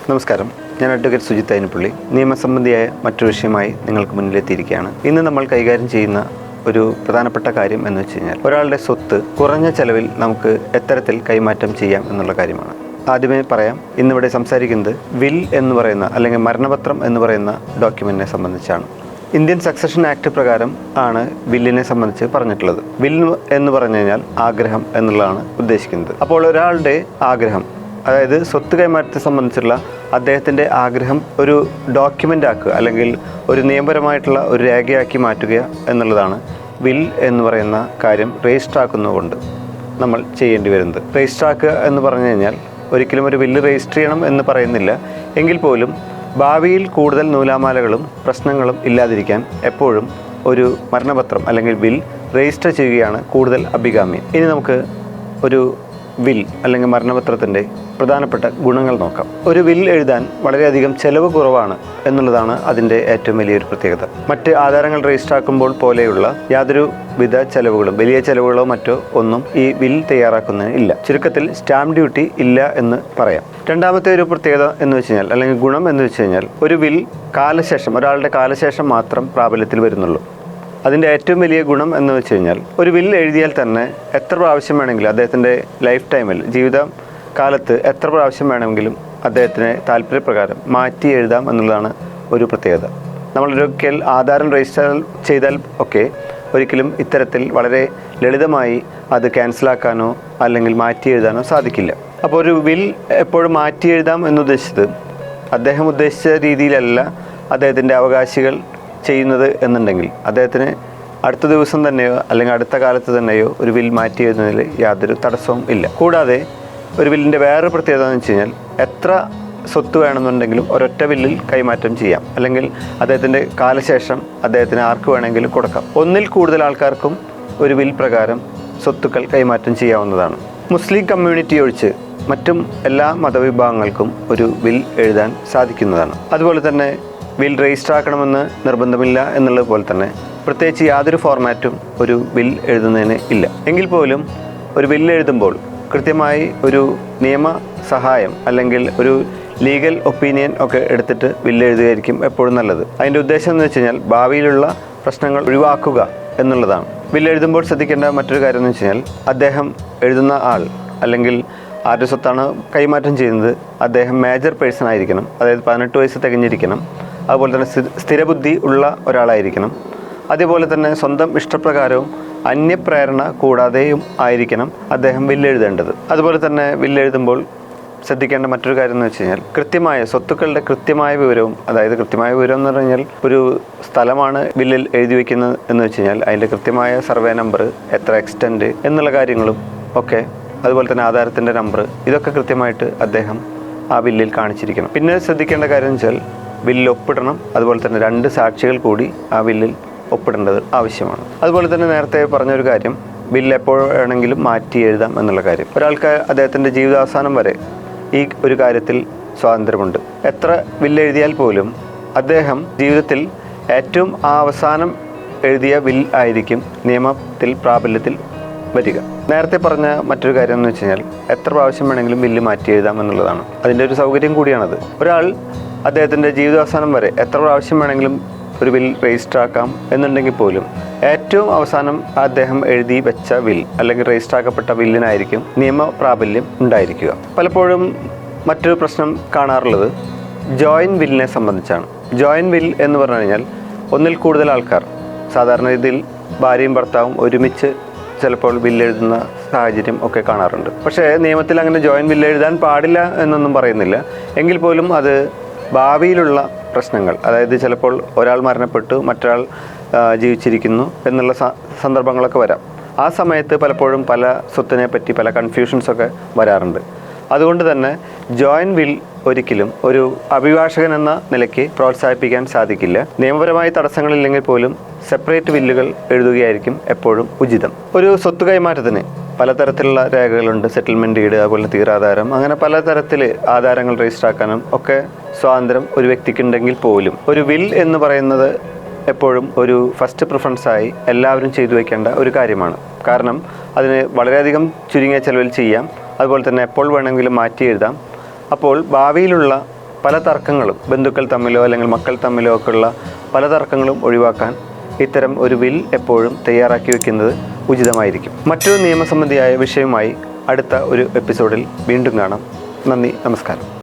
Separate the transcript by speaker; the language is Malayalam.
Speaker 1: നമസ്കാരം, ഞാൻ അഡ്വക്കേറ്റ് സുജിത്ത് അയ്യനപ്പള്ളി. നിയമസംബന്ധിയായ മറ്റൊരു വിഷയമായി നിങ്ങൾക്ക് മുന്നിലെത്തിയിരിക്കുകയാണ്. ഇന്ന് നമ്മൾ കൈകാര്യം ചെയ്യുന്ന ഒരു പ്രധാനപ്പെട്ട കാര്യം എന്ന് വെച്ച് കഴിഞ്ഞാൽ ഒരാളുടെ സ്വത്ത് കുറഞ്ഞ ചെലവിൽ നമുക്ക് എത്തരത്തിൽ കൈമാറ്റം ചെയ്യാം എന്നുള്ള കാര്യമാണ്. ആദ്യമേ പറയാം, ഇന്നിവിടെ സംസാരിക്കുന്നത് വിൽ എന്ന് പറയുന്ന അല്ലെങ്കിൽ മരണപത്രം എന്ന് പറയുന്ന ഡോക്യുമെൻറ്റിനെ സംബന്ധിച്ചാണ്. ഇന്ത്യൻ സക്സഷൻ ആക്ട് പ്രകാരം ആണ് വില്ലിനെ സംബന്ധിച്ച് പറഞ്ഞിട്ടുള്ളത്. വിൽ എന്ന് പറഞ്ഞു കഴിഞ്ഞാൽ ആഗ്രഹം എന്നുള്ളതാണ് ഉദ്ദേശിക്കുന്നത്. അപ്പോൾ ഒരാളുടെ ആഗ്രഹം, അതായത് സ്വത്ത് കൈമാറ്റത്തെ സംബന്ധിച്ചുള്ള അദ്ദേഹത്തിൻ്റെ ആഗ്രഹം ഒരു ഡോക്യുമെൻ്റ് ആക്കുക അല്ലെങ്കിൽ ഒരു നിയമപരമായിട്ടുള്ള ഒരു രേഖയാക്കി മാറ്റുക എന്നുള്ളതാണ് വിൽ എന്ന് പറയുന്ന കാര്യം രജിസ്റ്റർ ആക്കുന്നതുകൊണ്ട് നമ്മൾ ചെയ്യേണ്ടി വരുന്നത്. രജിസ്റ്റർ ആക്കുക എന്ന് പറഞ്ഞു കഴിഞ്ഞാൽ ഒരിക്കലും ഒരു വില്ല് രജിസ്റ്റർ ചെയ്യണം എന്ന് പറയുന്നില്ല. എങ്കിൽ പോലും ഭാവിയിൽ കൂടുതൽ നൂലാമാലകളും പ്രശ്നങ്ങളും ഇല്ലാതിരിക്കാൻ എപ്പോഴും ഒരു മരണപത്രം അല്ലെങ്കിൽ വിൽ രജിസ്റ്റർ ചെയ്യുകയാണ് കൂടുതൽ അഭികാമ്യം. ഇനി നമുക്ക് ഒരു വിൽ അല്ലെങ്കിൽ മരണപത്രത്തിൻ്റെ പ്രധാനപ്പെട്ട ഗുണങ്ങൾ നോക്കാം. ഒരു വിൽ എഴുതാൻ വളരെയധികം ചെലവ് കുറവാണ് എന്നുള്ളതാണ് അതിൻ്റെ ഏറ്റവും വലിയൊരു പ്രത്യേകത. മറ്റ് ആധാരങ്ങൾ രജിസ്റ്റർ ആക്കുമ്പോൾ പോലെയുള്ള യാതൊരു വിധ ചെലവുകളും, വലിയ ചെലവുകളോ മറ്റോ ഒന്നും ഈ വിൽ തയ്യാറാക്കുന്നതിന് ഇല്ല. ചുരുക്കത്തിൽ സ്റ്റാമ്പ് ഡ്യൂട്ടി ഇല്ല എന്ന് പറയാം. രണ്ടാമത്തെ ഒരു പ്രത്യേകത എന്ന് വെച്ച് കഴിഞ്ഞാൽ അല്ലെങ്കിൽ ഗുണം എന്ന് വെച്ച് കഴിഞ്ഞാൽ ഒരു വിൽ കാലശേഷം, ഒരാളുടെ കാലശേഷം മാത്രം പ്രാബല്യത്തിൽ വരുന്നുള്ളൂ. അതിൻ്റെ ഏറ്റവും വലിയ ഗുണം എന്ന് വെച്ച് കഴിഞ്ഞാൽ ഒരു വിൽ എഴുതിയാൽ തന്നെ എത്ര പ്രാവശ്യം വേണമെങ്കിലും അദ്ദേഹത്തിൻ്റെ ലൈഫ് ടൈമിൽ, ജീവിത കാലത്ത് എത്ര പ്രാവശ്യം വേണമെങ്കിലും അദ്ദേഹത്തിന് താല്പര്യപ്രകാരം മാറ്റി എഴുതാം എന്നുള്ളതാണ് ഒരു പ്രത്യേകത. നമ്മളൊരിക്കൽ ആധാരം രജിസ്റ്റർ ചെയ്താൽ ഒക്കെ ഒരിക്കലും ഇത്തരത്തിൽ വളരെ ലളിതമായി അത് ക്യാൻസലാക്കാനോ അല്ലെങ്കിൽ മാറ്റി എഴുതാനോ സാധിക്കില്ല. അപ്പോൾ ഒരു വിൽ എപ്പോഴും മാറ്റി എഴുതാം എന്നുദ്ദേശിച്ചത് അദ്ദേഹം ഉദ്ദേശിച്ച രീതിയിലല്ല അദ്ദേഹത്തിൻ്റെ അവകാശികൾ ചെയ്യുന്നത് എന്നുണ്ടെങ്കിൽ അദ്ദേഹത്തിന് അടുത്ത ദിവസം തന്നെയോ അല്ലെങ്കിൽ അടുത്ത കാലത്ത് തന്നെയോ ഒരു വിൽ മാറ്റി എഴുതുന്നതിൽ യാതൊരു തടസ്സവും ഇല്ല. കൂടാതെ ഒരു വില്ലിൻ്റെ വേറൊരു പ്രത്യേകത എന്ന് വെച്ച് കഴിഞ്ഞാൽ എത്ര സ്വത്ത് വേണമെന്നുണ്ടെങ്കിലും ഒരൊറ്റ വില്ലിൽ കൈമാറ്റം ചെയ്യാം, അല്ലെങ്കിൽ അദ്ദേഹത്തിൻ്റെ കാലശേഷം അദ്ദേഹത്തിന് ആർക്ക് വേണമെങ്കിലും കൊടുക്കാം. ഒന്നിൽ കൂടുതൽ ആൾക്കാർക്കും ഒരു വിൽ പ്രകാരം സ്വത്തുക്കൾ കൈമാറ്റം ചെയ്യാവുന്നതാണ്. മുസ്ലിം കമ്മ്യൂണിറ്റി ഒഴിച്ച് മറ്റും എല്ലാ മതവിഭാഗങ്ങൾക്കും ഒരു വിൽ എഴുതാൻ സാധിക്കുന്നതാണ്. അതുപോലെ തന്നെ വിൽ രജിസ്റ്റർ ആക്കണമെന്ന് നിർബന്ധമില്ല എന്നുള്ളത് പോലെ തന്നെ പ്രത്യേകിച്ച് യാതൊരു ഫോർമാറ്റും ഒരു വിൽ എഴുതുന്നതിന് ഇല്ല. എങ്കിൽ പോലും ഒരു വിൽ എഴുതുമ്പോൾ കൃത്യമായി ഒരു നിയമ സഹായം അല്ലെങ്കിൽ ഒരു ലീഗൽ ഒപ്പീനിയൻ ഒക്കെ എടുത്തിട്ട് വിൽ എഴുതുകയായിരിക്കും എപ്പോഴും നല്ലത്. അതിൻ്റെ ഉദ്ദേശം എന്ന് വെച്ച് കഴിഞ്ഞാൽ ഭാവിയിലുള്ള പ്രശ്നങ്ങൾ ഒഴിവാക്കുക എന്നുള്ളതാണ്. വിൽ എഴുതുമ്പോൾ ശ്രദ്ധിക്കേണ്ട മറ്റൊരു കാര്യം എന്ന് വെച്ച് കഴിഞ്ഞാൽ അദ്ദേഹം എഴുതുന്ന ആൾ അല്ലെങ്കിൽ ആരുടെ സ്വത്താണ് കൈമാറ്റം ചെയ്യുന്നത് അദ്ദേഹം മേജർ പേഴ്സൺ ആയിരിക്കണം, അതായത് 18 വയസ്സ് തികഞ്ഞിരിക്കണം. അതുപോലെ തന്നെ സ്ഥിരബുദ്ധി ഉള്ള ഒരാളായിരിക്കണം. അതേപോലെ തന്നെ സ്വന്തം ഇഷ്ടപ്രകാരവും അന്യപ്രേരണ കൂടാതെയും ആയിരിക്കണം അദ്ദേഹം വില്ലെഴുതേണ്ടത്. അതുപോലെ തന്നെ വില്ലെഴുതുമ്പോൾ ശ്രദ്ധിക്കേണ്ട മറ്റൊരു കാര്യം എന്ന് വെച്ച് കഴിഞ്ഞാൽ കൃത്യമായ സ്വത്തുക്കളുടെ കൃത്യമായ വിവരവും, അതായത് കൃത്യമായ വിവരം എന്ന് പറഞ്ഞു കഴിഞ്ഞാൽ ഒരു സ്ഥലമാണ് വില്ലിൽ എഴുതി വയ്ക്കുന്നത് എന്ന് വെച്ച് കഴിഞ്ഞാൽ അതിൻ്റെ കൃത്യമായ സർവേ നമ്പർ, എത്ര എക്സ്റ്റൻറ്റ് എന്നുള്ള കാര്യങ്ങളും ഒക്കെ, അതുപോലെ തന്നെ ആധാരത്തിൻ്റെ നമ്പർ, ഇതൊക്കെ കൃത്യമായിട്ട് അദ്ദേഹം ആ വില്ലിൽ കാണിച്ചിരിക്കണം. പിന്നെ ശ്രദ്ധിക്കേണ്ട കാര്യം എന്ന് വെച്ചാൽ വില്ലിൽ ഒപ്പിടണം. അതുപോലെ തന്നെ 2 സാക്ഷികൾ കൂടി ആ വില്ലിൽ ഒപ്പിടേണ്ടത് ആവശ്യമാണ്. അതുപോലെ തന്നെ നേരത്തെ പറഞ്ഞൊരു കാര്യം, വില്ല് എപ്പോൾ വേണമെങ്കിലും മാറ്റി എഴുതാം എന്നുള്ള കാര്യം. ഒരാൾക്ക് അദ്ദേഹത്തിൻ്റെ ജീവിതാവസാനം വരെ ഈ ഒരു കാര്യത്തിൽ സ്വാതന്ത്ര്യമുണ്ട്. എത്ര വില്ല് എഴുതിയാൽ പോലും അദ്ദേഹം ജീവിതത്തിൽ ഏറ്റവും അവസാനം എഴുതിയ വിൽ ആയിരിക്കും നിയമത്തിൽ പ്രാബല്യത്തിൽ വരിക. നേരത്തെ പറഞ്ഞ മറ്റൊരു കാര്യം എന്ന് വെച്ച് കഴിഞ്ഞാൽ എത്ര പ്രാവശ്യം വേണമെങ്കിലും വില്ല് മാറ്റി എഴുതാം എന്നുള്ളതാണ്. അതിൻ്റെ ഒരു സൗകര്യം കൂടിയാണത്. ഒരാൾ അദ്ദേഹത്തിൻ്റെ ജീവിതാവസാനം വരെ എത്ര പ്രാവശ്യം വേണമെങ്കിലും ഒരു വിൽ രജിസ്റ്റർ ആക്കാം എന്നുണ്ടെങ്കിൽ പോലും ഏറ്റവും അവസാനം അദ്ദേഹം എഴുതി വെച്ച വിൽ അല്ലെങ്കിൽ രജിസ്റ്റർ ആക്കപ്പെട്ട വില്ലിനായിരിക്കും നിയമപ്രാബല്യം ഉണ്ടായിരിക്കുക. പലപ്പോഴും മറ്റൊരു പ്രശ്നം കാണാറുള്ളത് ജോയിൻറ്റ് വില്ലിനെ സംബന്ധിച്ചാണ്. ജോയിൻറ്റ് വിൽ എന്ന് പറഞ്ഞു കഴിഞ്ഞാൽ ഒന്നിൽ കൂടുതൽ ആൾക്കാർ, സാധാരണ രീതിയിൽ ഭാര്യയും ഭർത്താവും ഒരുമിച്ച് ചിലപ്പോൾ ബില്ലെഴുതുന്ന സാഹചര്യം ഒക്കെ കാണാറുണ്ട്. പക്ഷേ നിയമത്തിൽ അങ്ങനെ ജോയിൻറ്റ് ബില്ല് എഴുതാൻ പാടില്ല എന്നൊന്നും പറയുന്നില്ല. എങ്കിൽ പോലും അത് ഭാവിയിലുള്ള പ്രശ്നങ്ങൾ, അതായത് ചിലപ്പോൾ ഒരാൾ മരണപ്പെട്ടു മറ്റൊരാൾ ജീവിച്ചിരിക്കുന്നു എന്നുള്ള സന്ദർഭങ്ങളൊക്കെ വരാം. ആ സമയത്ത് പലപ്പോഴും പല സ്വത്തിനെ പറ്റി പല കൺഫ്യൂഷൻസൊക്കെ വരാറുണ്ട്. അതുകൊണ്ട് തന്നെ ജോയിൻറ്റ് വിൽ ഒരിക്കലും ഒരു അഭിഭാഷകൻ എന്ന നിലയ്ക്ക് പ്രോത്സാഹിപ്പിക്കാൻ സാധിക്കില്ല. നിയമപരമായ തടസ്സങ്ങളില്ലെങ്കിൽ പോലും സെപ്പറേറ്റ് വില്ലുകൾ എഴുതുകയായിരിക്കും എപ്പോഴും ഉചിതം. ഒരു സ്വത്ത് കൈമാറ്റത്തിന് പലതരത്തിലുള്ള രേഖകളുണ്ട്. സെറ്റിൽമെൻറ്റ് ഡീഡ്, അതുപോലെ തീരാധാരം, അങ്ങനെ പലതരത്തിൽ ആധാരങ്ങൾ രജിസ്റ്റർ ആക്കാനും ഒക്കെ സ്വാതന്ത്ര്യം ഒരു വ്യക്തിക്കുണ്ടെങ്കിൽ പോലും ഒരു വിൽ എന്ന് പറയുന്നത് എപ്പോഴും ഒരു ഫസ്റ്റ് പ്രിഫറൻസായി എല്ലാവരും ചെയ്തു വയ്ക്കേണ്ട ഒരു കാര്യമാണ്. കാരണം അതിന് വളരെയധികം ചുരുങ്ങിയ ചെലവിൽ ചെയ്യാം. അതുപോലെ തന്നെ എപ്പോൾ വേണമെങ്കിലും മാറ്റി എഴുതാം. അപ്പോൾ ഭാവിയിലുള്ള പല തർക്കങ്ങളും ബന്ധുക്കൾ തമ്മിലോ അല്ലെങ്കിൽ മക്കൾ തമ്മിലോ ഒക്കെയുള്ള പല തർക്കങ്ങളും ഒഴിവാക്കാൻ ഇത്തരം ഒരു വിൽ എപ്പോഴും തയ്യാറാക്കി വെക്കുന്നത് ഉചിതമായിരിക്കും. മറ്റൊരു നിയമസംബന്ധിയായ വിഷയവുമായി അടുത്ത ഒരു എപ്പിസോഡിൽ വീണ്ടും കാണാം. നന്ദി, നമസ്കാരം.